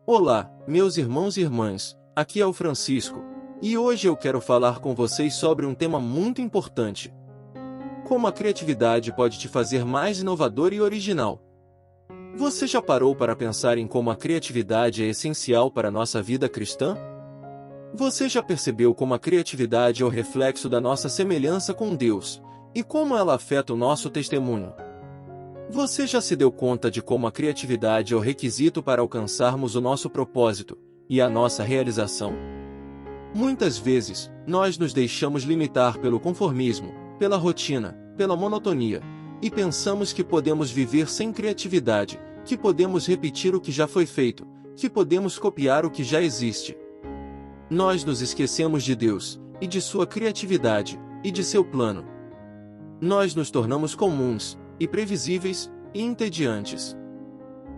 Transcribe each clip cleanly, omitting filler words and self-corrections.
Olá, meus irmãos e irmãs, aqui é o Francisco, e hoje eu quero falar com vocês sobre um tema muito importante. Como a criatividade pode te fazer mais inovador e original? Você já parou para pensar em como a criatividade é essencial para a nossa vida cristã? Você já percebeu como a criatividade é o reflexo da nossa semelhança com Deus, e como ela afeta o nosso testemunho? Você já se deu conta de como a criatividade é o requisito para alcançarmos o nosso propósito e a nossa realização? Muitas vezes, nós nos deixamos limitar pelo conformismo, pela rotina, pela monotonia, e pensamos que podemos viver sem criatividade, que podemos repetir o que já foi feito, que podemos copiar o que já existe. Nós nos esquecemos de Deus, e de sua criatividade, e de seu plano. Nós nos tornamos comuns, e previsíveis, e entediantes.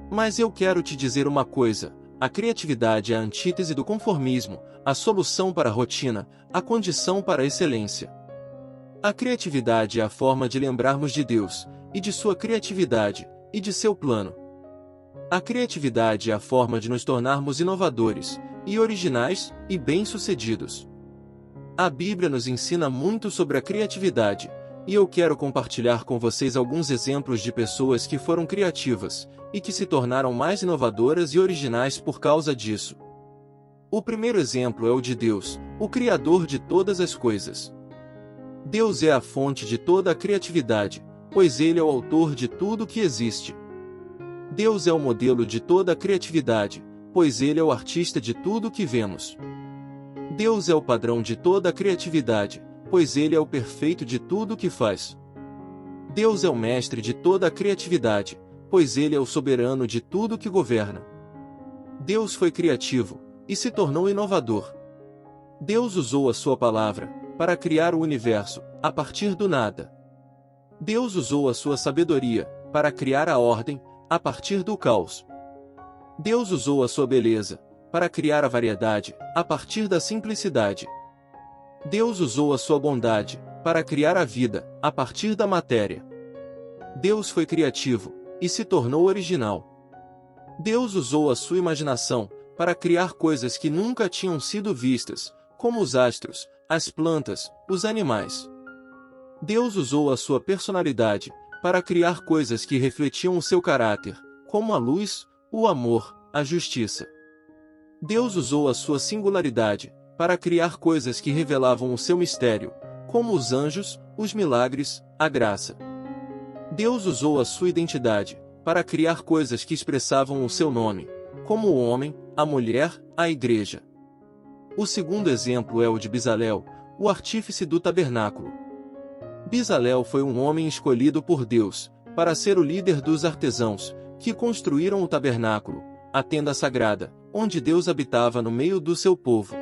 Mas eu quero te dizer uma coisa: a criatividade é a antítese do conformismo, a solução para a rotina, a condição para a excelência. A criatividade é a forma de lembrarmos de Deus, e de sua criatividade, e de seu plano. A criatividade é a forma de nos tornarmos inovadores, e originais, e bem-sucedidos. A Bíblia nos ensina muito sobre a criatividade, e eu quero compartilhar com vocês alguns exemplos de pessoas que foram criativas, e que se tornaram mais inovadoras e originais por causa disso. O primeiro exemplo é o de Deus, o Criador de todas as coisas. Deus é a fonte de toda a criatividade, pois Ele é o autor de tudo que existe. Deus é o modelo de toda a criatividade, pois Ele é o artista de tudo que vemos. Deus é o padrão de toda a criatividade, pois Ele é o perfeito de tudo o que faz. Deus é o mestre de toda a criatividade, pois Ele é o soberano de tudo que governa. Deus foi criativo, e se tornou inovador. Deus usou a sua palavra, para criar o universo, a partir do nada. Deus usou a sua sabedoria, para criar a ordem, a partir do caos. Deus usou a sua beleza, para criar a variedade, a partir da simplicidade. Deus usou a sua bondade, para criar a vida, a partir da matéria. Deus foi criativo, e se tornou original. Deus usou a sua imaginação, para criar coisas que nunca tinham sido vistas, como os astros, as plantas, os animais. Deus usou a sua personalidade, para criar coisas que refletiam o seu caráter, como a luz, o amor, a justiça. Deus usou a sua singularidade, para criar coisas que revelavam o seu mistério, como os anjos, os milagres, a graça. Deus usou a sua identidade, para criar coisas que expressavam o seu nome, como o homem, a mulher, a igreja. O segundo exemplo é o de Bezalel, o artífice do tabernáculo. Bezalel foi um homem escolhido por Deus, para ser o líder dos artesãos, que construíram o tabernáculo, a tenda sagrada, onde Deus habitava no meio do seu povo.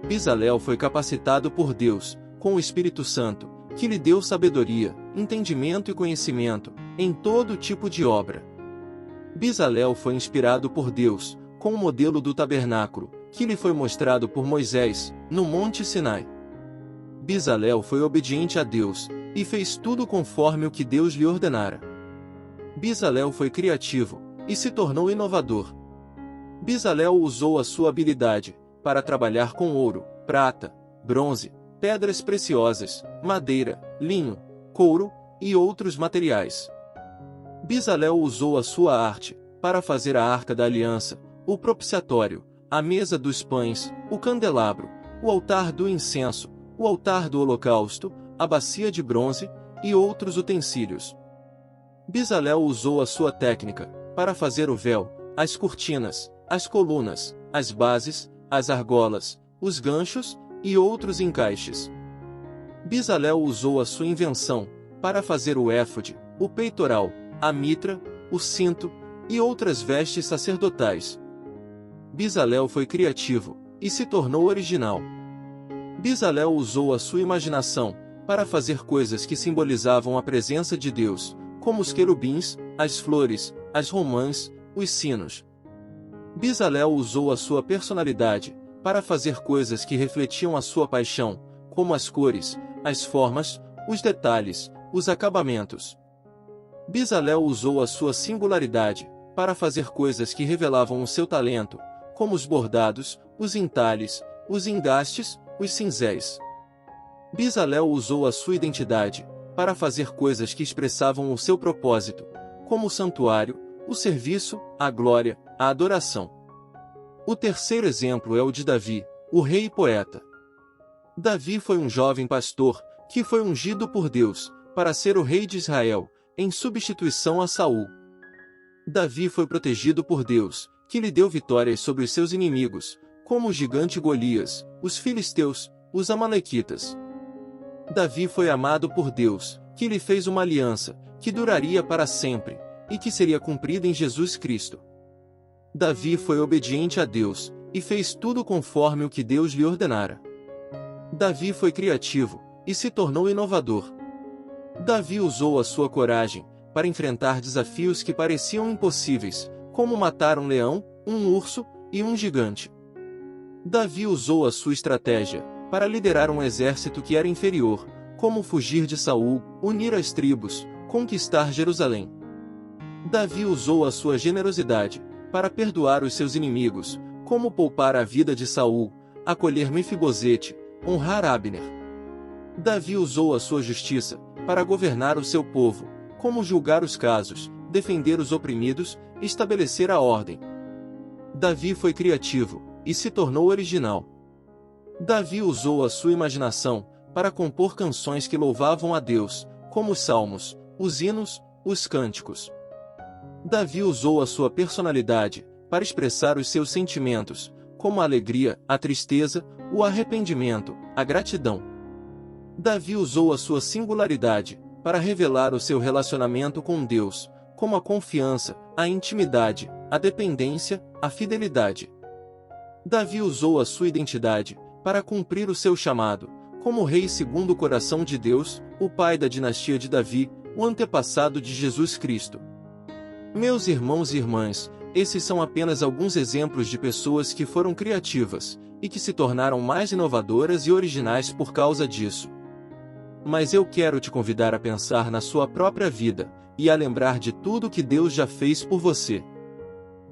Bezalel foi capacitado por Deus, com o Espírito Santo, que lhe deu sabedoria, entendimento e conhecimento, em todo tipo de obra. Bezalel foi inspirado por Deus, com o modelo do tabernáculo, que lhe foi mostrado por Moisés, no Monte Sinai. Bezalel foi obediente a Deus, e fez tudo conforme o que Deus lhe ordenara. Bezalel foi criativo, e se tornou inovador. Bezalel usou a sua habilidade, para trabalhar com ouro, prata, bronze, pedras preciosas, madeira, linho, couro, e outros materiais. Bezalel usou a sua arte, para fazer a arca da aliança, o propiciatório, a mesa dos pães, o candelabro, o altar do incenso, o altar do holocausto, a bacia de bronze, e outros utensílios. Bezalel usou a sua técnica, para fazer o véu, as cortinas, as colunas, as bases, as argolas, os ganchos, e outros encaixes. Bezalel usou a sua invenção, para fazer o éfode, o peitoral, a mitra, o cinto, e outras vestes sacerdotais. Bezalel foi criativo, e se tornou original. Bezalel usou a sua imaginação, para fazer coisas que simbolizavam a presença de Deus, como os querubins, as flores, as romãs, os sinos. Bezalel usou a sua personalidade, para fazer coisas que refletiam a sua paixão, como as cores, as formas, os detalhes, os acabamentos. Bezalel usou a sua singularidade, para fazer coisas que revelavam o seu talento, como os bordados, os entalhes, os engastes, os cinzéis. Bezalel usou a sua identidade para fazer coisas que expressavam o seu propósito, como o santuário, o serviço, a glória, a adoração. O terceiro exemplo é o de Davi, o rei e poeta. Davi foi um jovem pastor que foi ungido por Deus para ser o rei de Israel, em substituição a Saul. Davi foi protegido por Deus, que lhe deu vitórias sobre os seus inimigos, como o gigante Golias, os filisteus, os amalequitas. Davi foi amado por Deus, que lhe fez uma aliança, que duraria para sempre, e que seria cumprida em Jesus Cristo. Davi foi obediente a Deus, e fez tudo conforme o que Deus lhe ordenara. Davi foi criativo, e se tornou inovador. Davi usou a sua coragem para enfrentar desafios que pareciam impossíveis, como matar um leão, um urso e um gigante. Davi usou a sua estratégia para liderar um exército que era inferior, como fugir de Saul, unir as tribos, conquistar Jerusalém. Davi usou a sua generosidade para perdoar os seus inimigos, como poupar a vida de Saul, acolher Mefibosete, honrar Abner. Davi usou a sua justiça para governar o seu povo, como julgar os casos, defender os oprimidos, estabelecer a ordem. Davi foi criativo e se tornou original. Davi usou a sua imaginação para compor canções que louvavam a Deus, como os salmos, os hinos, os cânticos. Davi usou a sua personalidade para expressar os seus sentimentos, como a alegria, a tristeza, o arrependimento, a gratidão. Davi usou a sua singularidade para revelar o seu relacionamento com Deus, como a confiança, a intimidade, a dependência, a fidelidade. Davi usou a sua identidade para cumprir o seu chamado, como rei segundo o coração de Deus, o pai da dinastia de Davi, o antepassado de Jesus Cristo. Meus irmãos e irmãs, esses são apenas alguns exemplos de pessoas que foram criativas e que se tornaram mais inovadoras e originais por causa disso. Mas eu quero te convidar a pensar na sua própria vida e a lembrar de tudo que Deus já fez por você.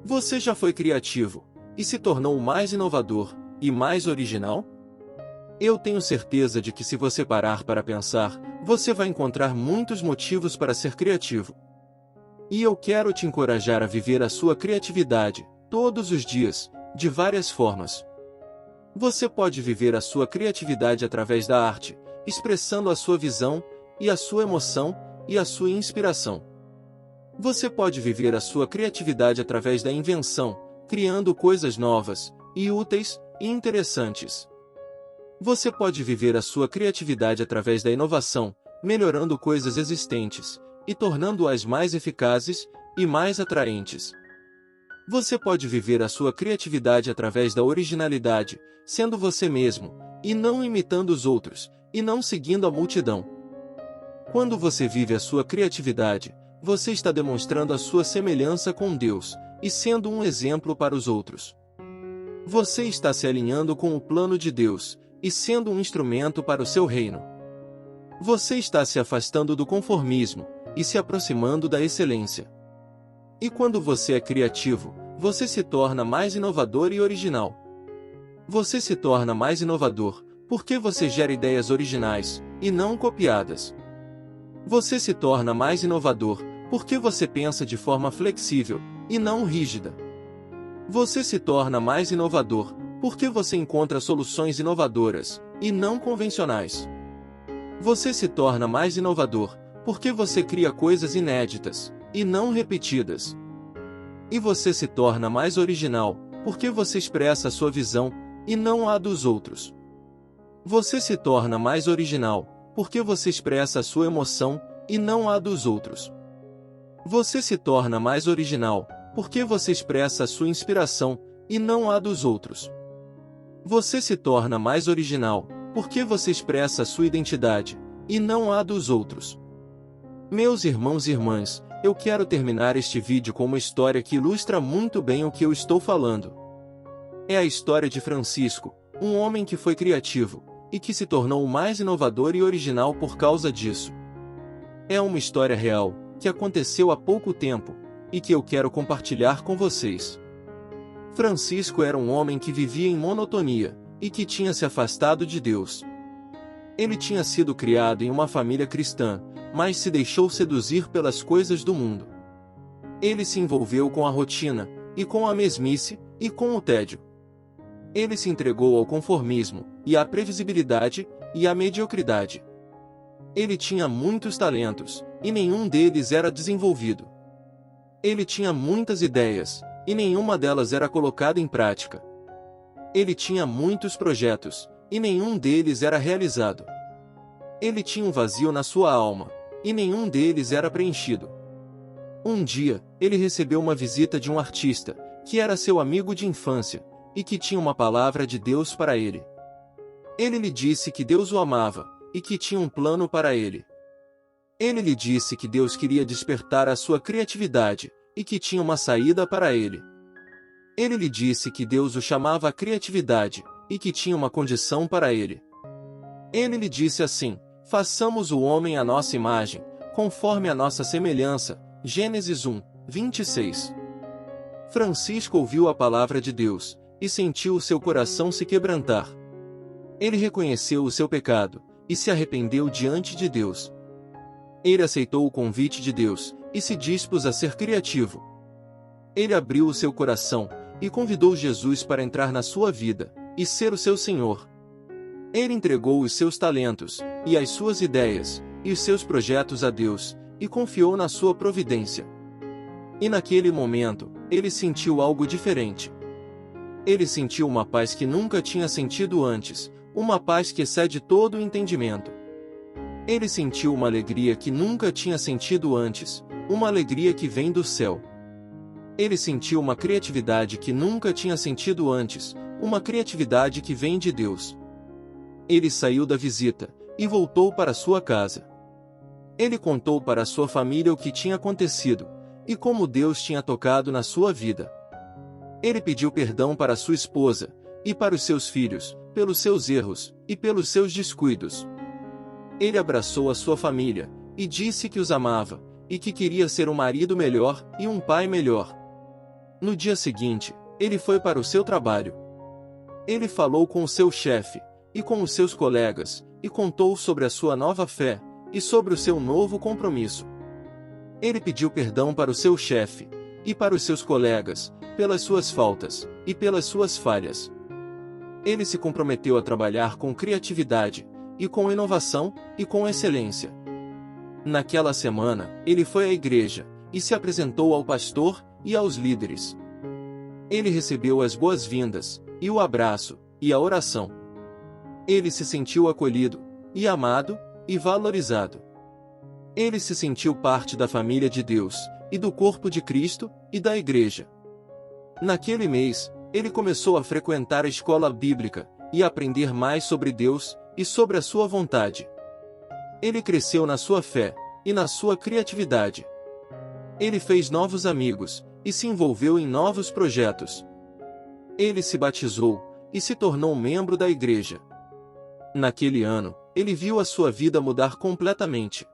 Você já foi criativo e se tornou mais inovador e mais original? Eu tenho certeza de que se você parar para pensar, você vai encontrar muitos motivos para ser criativo. E eu quero te encorajar a viver a sua criatividade, todos os dias, de várias formas. Você pode viver a sua criatividade através da arte, expressando a sua visão, e a sua emoção, e a sua inspiração. Você pode viver a sua criatividade através da invenção, criando coisas novas, e úteis, e interessantes. Você pode viver a sua criatividade através da inovação, melhorando coisas existentes, e tornando-as mais eficazes, e mais atraentes. Você pode viver a sua criatividade através da originalidade, sendo você mesmo, e não imitando os outros, e não seguindo a multidão. Quando você vive a sua criatividade, você está demonstrando a sua semelhança com Deus, e sendo um exemplo para os outros. Você está se alinhando com o plano de Deus, e sendo um instrumento para o seu reino. Você está se afastando do conformismo, e se aproximando da excelência. E quando você é criativo, você se torna mais inovador e original. Você se torna mais inovador, porque você gera ideias originais, e não copiadas. Você se torna mais inovador, porque você pensa de forma flexível, e não rígida. Você se torna mais inovador, porque você encontra soluções inovadoras, e não convencionais. Você se torna mais inovador, porque você cria coisas inéditas, e não repetidas. E você se torna mais original, porque você expressa a sua visão, e não a dos outros. Você se torna mais original, porque você expressa a sua emoção, e não a dos outros. Você se torna mais original, porque você expressa a sua inspiração, e não a dos outros. Você se torna mais original, porque você expressa a sua identidade, e não a dos outros. Meus irmãos e irmãs, eu quero terminar este vídeo com uma história que ilustra muito bem o que eu estou falando. É a história de Francisco, um homem que foi criativo, e que se tornou mais inovador e original por causa disso. É uma história real, que aconteceu há pouco tempo, e que eu quero compartilhar com vocês. Francisco era um homem que vivia em monotonia, e que tinha se afastado de Deus. Ele tinha sido criado em uma família cristã, mas se deixou seduzir pelas coisas do mundo. Ele se envolveu com a rotina, e com a mesmice, e com o tédio. Ele se entregou ao conformismo, e à previsibilidade, e à mediocridade. Ele tinha muitos talentos, e nenhum deles era desenvolvido. Ele tinha muitas ideias, e nenhuma delas era colocada em prática. Ele tinha muitos projetos, e nenhum deles era realizado. Ele tinha um vazio na sua alma, e nenhum deles era preenchido. Um dia, ele recebeu uma visita de um artista, que era seu amigo de infância, e que tinha uma palavra de Deus para ele. Ele lhe disse que Deus o amava, e que tinha um plano para ele. Ele lhe disse que Deus queria despertar a sua criatividade, e que tinha uma saída para ele. Ele lhe disse que Deus o chamava à criatividade, e que tinha uma condição para ele. Ele lhe disse assim: façamos o homem à nossa imagem, conforme a nossa semelhança. Gênesis 1, 26. Francisco ouviu a palavra de Deus, e sentiu o seu coração se quebrantar. Ele reconheceu o seu pecado, e se arrependeu diante de Deus. Ele aceitou o convite de Deus, e se dispôs a ser criativo. Ele abriu o seu coração, e convidou Jesus para entrar na sua vida, e ser o seu Senhor. Ele entregou os seus talentos, e as suas ideias, e os seus projetos a Deus, e confiou na sua providência. E naquele momento, ele sentiu algo diferente. Ele sentiu uma paz que nunca tinha sentido antes, uma paz que excede todo o entendimento. Ele sentiu uma alegria que nunca tinha sentido antes, uma alegria que vem do céu. Ele sentiu uma criatividade que nunca tinha sentido antes, uma criatividade que vem de Deus. Ele saiu da visita, e voltou para sua casa. Ele contou para sua família o que tinha acontecido, e como Deus tinha tocado na sua vida. Ele pediu perdão para sua esposa, e para os seus filhos, pelos seus erros, e pelos seus descuidos. Ele abraçou a sua família, e disse que os amava, e que queria ser um marido melhor, e um pai melhor. No dia seguinte, ele foi para o seu trabalho. Ele falou com o seu chefe, e com os seus colegas, e contou sobre a sua nova fé, e sobre o seu novo compromisso. Ele pediu perdão para o seu chefe, e para os seus colegas, pelas suas faltas, e pelas suas falhas. Ele se comprometeu a trabalhar com criatividade, e com inovação, e com excelência. Naquela semana, ele foi à igreja, e se apresentou ao pastor, e aos líderes. Ele recebeu as boas-vindas, e o abraço, e a oração. Ele se sentiu acolhido, e amado, e valorizado. Ele se sentiu parte da família de Deus, e do corpo de Cristo, e da igreja. Naquele mês, ele começou a frequentar a escola bíblica, e a aprender mais sobre Deus, e sobre a sua vontade. Ele cresceu na sua fé, e na sua criatividade. Ele fez novos amigos, e se envolveu em novos projetos. Ele se batizou, e se tornou membro da igreja. Naquele ano, ele viu a sua vida mudar completamente.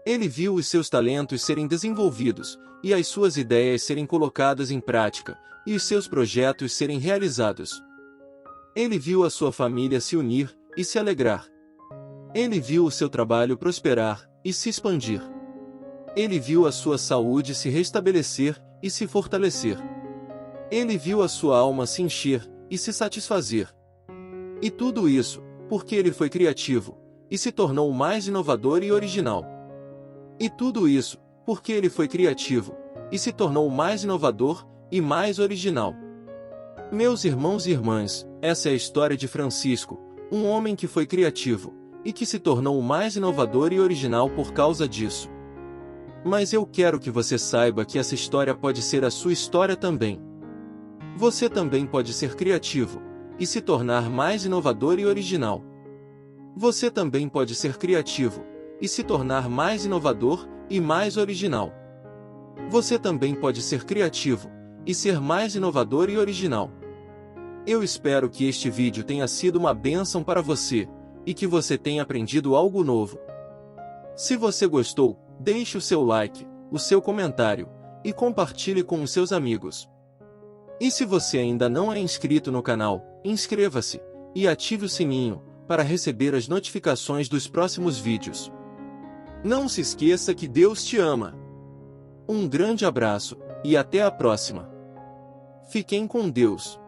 Ele viu os seus talentos serem desenvolvidos, e as suas ideias serem colocadas em prática, e os seus projetos serem realizados. Ele viu a sua família se unir, e se alegrar. Ele viu o seu trabalho prosperar, e se expandir. Ele viu a sua saúde se restabelecer, e se fortalecer. Ele viu a sua alma se encher, e se satisfazer. E tudo isso, porque ele foi criativo, e se tornou mais inovador e original. E tudo isso, porque ele foi criativo, e se tornou mais inovador, e mais original. Meus irmãos e irmãs, essa é a história de Francisco, um homem que foi criativo, e que se tornou mais inovador e original por causa disso. Mas eu quero que você saiba que essa história pode ser a sua história também. Você também pode ser criativo, e se tornar mais inovador e original. Você também pode ser criativo, e se tornar mais inovador, e mais original. Você também pode ser criativo, e ser mais inovador e original. Eu espero que este vídeo tenha sido uma bênção para você, e que você tenha aprendido algo novo. Se você gostou, deixe o seu like, o seu comentário, e compartilhe com os seus amigos. E se você ainda não é inscrito no canal, inscreva-se e ative o sininho para receber as notificações dos próximos vídeos. Não se esqueça que Deus te ama. Um grande abraço e até a próxima. Fiquem com Deus.